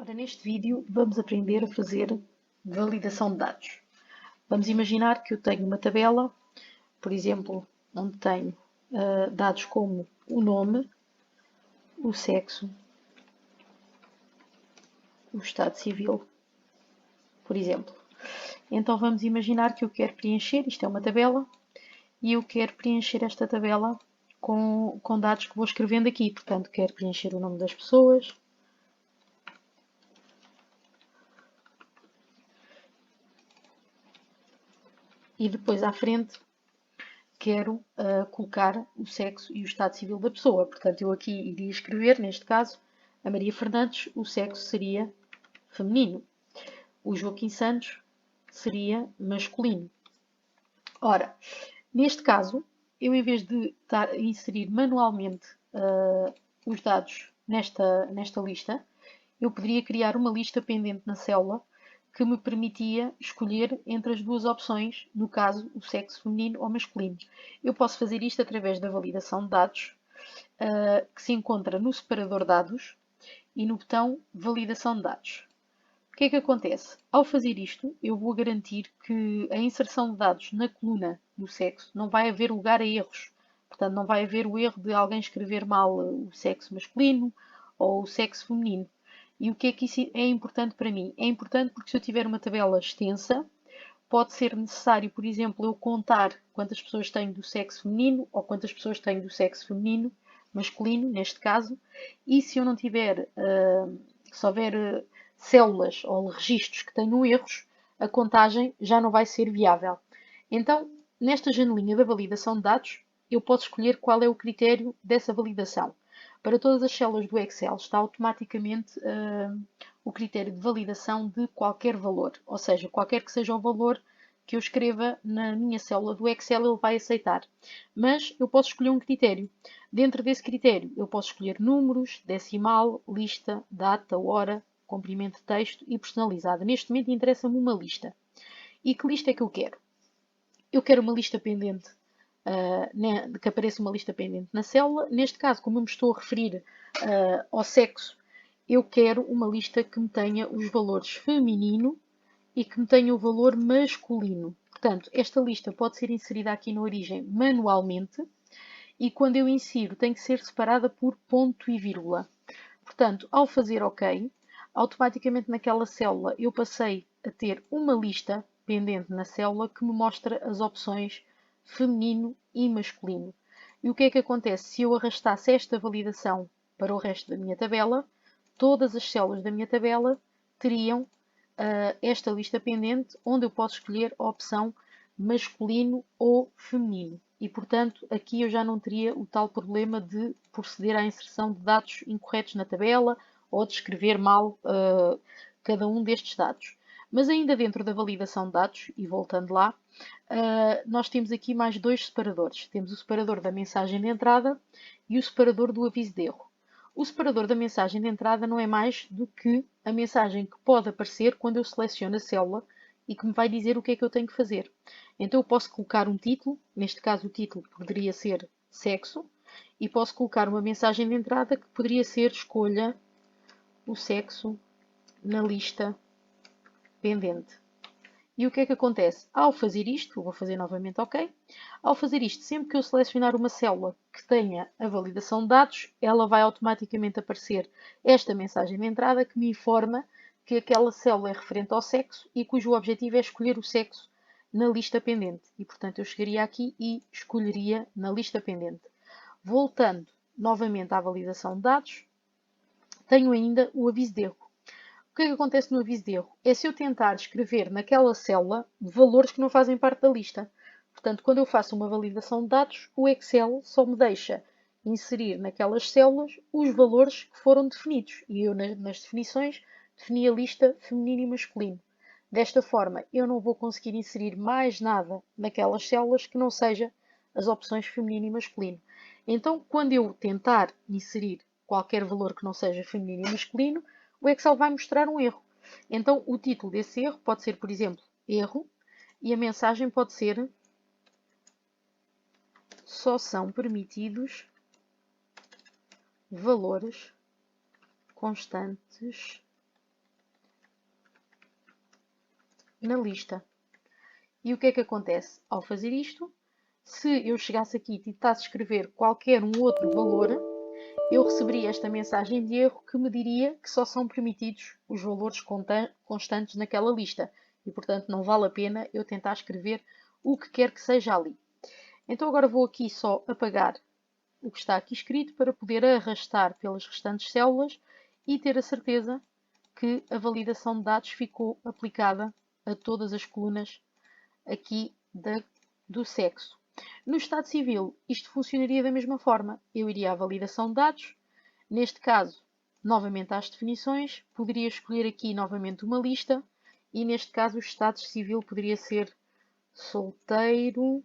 Ora, neste vídeo vamos aprender a fazer validação de dados. Vamos imaginar que eu tenho uma tabela, por exemplo, onde tenho dados como o nome, o sexo, o estado civil, por exemplo. Então vamos imaginar que eu quero preencher, isto é uma tabela, e eu quero preencher esta tabela com dados que vou escrevendo aqui. Portanto, quero preencher o nome das pessoas, e depois à frente quero colocar o sexo e o estado civil da pessoa. Portanto, eu aqui iria escrever, neste caso, a Maria Fernandes, o sexo seria feminino. O Joaquim Santos seria masculino. Ora, neste caso, eu em vez de inserir manualmente os dados nesta lista, eu poderia criar uma lista pendente na célula que me permitia escolher entre as duas opções, no caso, o sexo feminino ou masculino. Eu posso fazer isto através da validação de dados, que se encontra no separador dados e no botão validação de dados. O que é que acontece? Ao fazer isto, eu vou garantir que a inserção de dados na coluna do sexo não vai haver lugar a erros. Portanto, não vai haver o erro de alguém escrever mal o sexo masculino ou o sexo feminino. E o que é que isso é importante para mim? É importante porque se eu tiver uma tabela extensa, pode ser necessário, por exemplo, eu contar quantas pessoas tenho do sexo feminino ou quantas pessoas tenho do sexo feminino, masculino, neste caso, e se eu não tiver, se houver células ou registros que tenham erros, a contagem já não vai ser viável. Então, nesta janelinha da validação de dados, eu posso escolher qual é o critério dessa validação. Para todas as células do Excel está automaticamente o critério de validação de qualquer valor, ou seja, qualquer que seja o valor que eu escreva na minha célula do Excel, ele vai aceitar. Mas eu posso escolher um critério. Dentro desse critério, eu posso escolher números, decimal, lista, data, hora, comprimento de texto e personalizada. Neste momento interessa-me uma lista. E que lista é que eu quero? Eu quero uma lista pendente, que apareça uma lista pendente na célula. Neste caso, como eu me estou a referir ao sexo, eu quero uma lista que me tenha os valores feminino e que me tenha o valor masculino. Portanto, esta lista pode ser inserida aqui na origem manualmente e quando eu insiro tem que ser separada por ponto e vírgula. Portanto, ao fazer OK, automaticamente naquela célula eu passei a ter uma lista pendente na célula que me mostra as opções feminino e masculino. E o que é que acontece? Se eu arrastasse esta validação para o resto da minha tabela, todas as células da minha tabela teriam esta lista pendente, onde eu posso escolher a opção masculino ou feminino. E, portanto, aqui eu já não teria o tal problema de proceder à inserção de dados incorretos na tabela ou de escrever mal cada um destes dados. Mas ainda dentro da validação de dados, e voltando lá, nós temos aqui mais dois separadores. Temos o separador da mensagem de entrada e o separador do aviso de erro. O separador da mensagem de entrada não é mais do que a mensagem que pode aparecer quando eu seleciono a célula e que me vai dizer o que é que eu tenho que fazer. Então eu posso colocar um título, neste caso o título poderia ser sexo, e posso colocar uma mensagem de entrada que poderia ser escolha o sexo na lista pendente. E o que é que acontece? Ao fazer isto, vou fazer novamente OK, ao fazer isto, sempre que eu selecionar uma célula que tenha a validação de dados, ela vai automaticamente aparecer esta mensagem de entrada que me informa que aquela célula é referente ao sexo e cujo objetivo é escolher o sexo na lista pendente. E, portanto, eu chegaria aqui e escolheria na lista pendente. Voltando novamente à validação de dados, tenho ainda o aviso de erro. O que é que acontece no aviso de erro? É se eu tentar escrever naquela célula valores que não fazem parte da lista. Portanto, quando eu faço uma validação de dados, o Excel só me deixa inserir naquelas células os valores que foram definidos. E eu, nas definições, defini a lista feminino e masculino. Desta forma, eu não vou conseguir inserir mais nada naquelas células que não seja as opções feminino e masculino. Então, quando eu tentar inserir qualquer valor que não seja feminino e masculino, o Excel vai mostrar um erro. Então, o título desse erro pode ser, por exemplo, erro, e a mensagem pode ser só são permitidos valores constantes na lista. E o que é que acontece? Ao fazer isto, se eu chegasse aqui e tentasse escrever qualquer um outro valor, eu receberia esta mensagem de erro que me diria que só são permitidos os valores constantes naquela lista. E, portanto, não vale a pena eu tentar escrever o que quer que seja ali. Então agora vou aqui só apagar o que está aqui escrito para poder arrastar pelas restantes células e ter a certeza que a validação de dados ficou aplicada a todas as colunas aqui do sexo. No Estado Civil, isto funcionaria da mesma forma. Eu iria à validação de dados, neste caso, novamente às definições, poderia escolher aqui novamente uma lista e neste caso o Estado Civil poderia ser solteiro,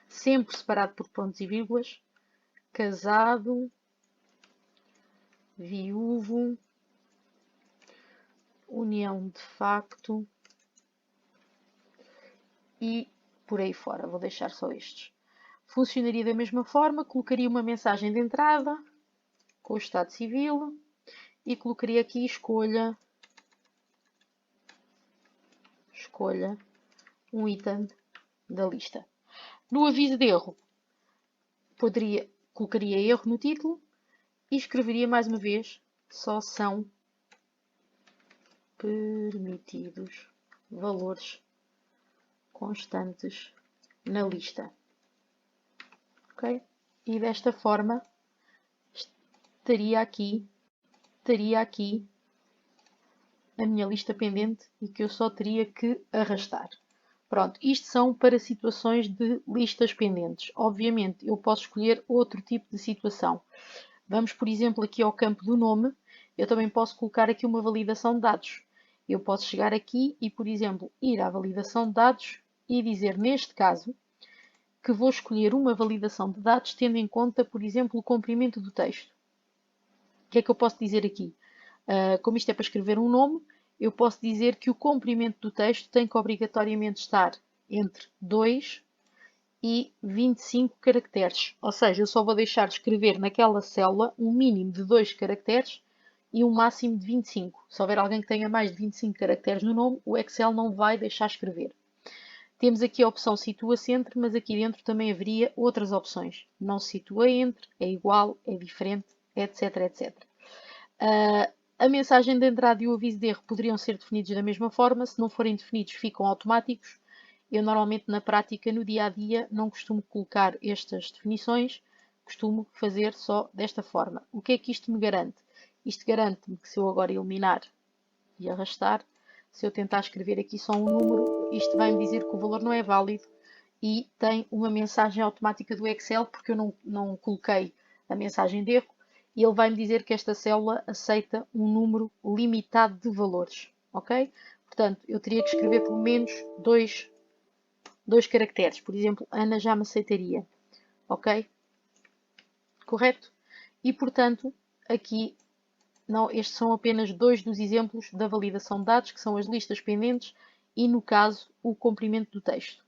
sempre separado por pontos e vírgulas, casado, viúvo, união de facto e por aí fora. Vou deixar só estes. Funcionaria da mesma forma, colocaria uma mensagem de entrada com o Estado Civil e colocaria aqui escolha um item da lista. No aviso de erro, colocaria erro no título e escreveria mais uma vez: só são permitidos valores constantes na lista. Ok? E desta forma estaria aqui a minha lista pendente e que eu só teria que arrastar. Pronto, isto são para situações de listas pendentes. Obviamente, eu posso escolher outro tipo de situação. Vamos, por exemplo, aqui ao campo do nome. Eu também posso colocar aqui uma validação de dados. Eu posso chegar aqui e, por exemplo, ir à validação de dados e dizer, neste caso, que vou escolher uma validação de dados tendo em conta, por exemplo, o comprimento do texto. O que é que eu posso dizer aqui? Como isto é para escrever um nome, eu posso dizer que o comprimento do texto tem que obrigatoriamente estar entre 2 e 25 caracteres. Ou seja, eu só vou deixar de escrever naquela célula um mínimo de 2 caracteres e um máximo de 25. Se houver alguém que tenha mais de 25 caracteres no nome, o Excel não vai deixar escrever. Temos aqui a opção situa-se entre, mas aqui dentro também haveria outras opções. Não se situa entre, é igual, é diferente, etc, etc. A mensagem de entrada e o aviso de erro poderiam ser definidos da mesma forma. Se não forem definidos, ficam automáticos. Eu normalmente na prática, no dia a dia, não costumo colocar estas definições, costumo fazer só desta forma. O que é que isto me garante? Isto garante-me que se eu agora eliminar e arrastar, se eu tentar escrever aqui só um número, isto vai-me dizer que o valor não é válido e tem uma mensagem automática do Excel, porque eu não coloquei a mensagem de erro, e ele vai-me dizer que esta célula aceita um número limitado de valores, ok? Portanto, eu teria que escrever pelo menos dois caracteres. Por exemplo, Ana já me aceitaria, ok? Correto? E, portanto, aqui, não, estes são apenas dois dos exemplos da validação de dados, que são as listas pendentes e, no caso, o comprimento do texto.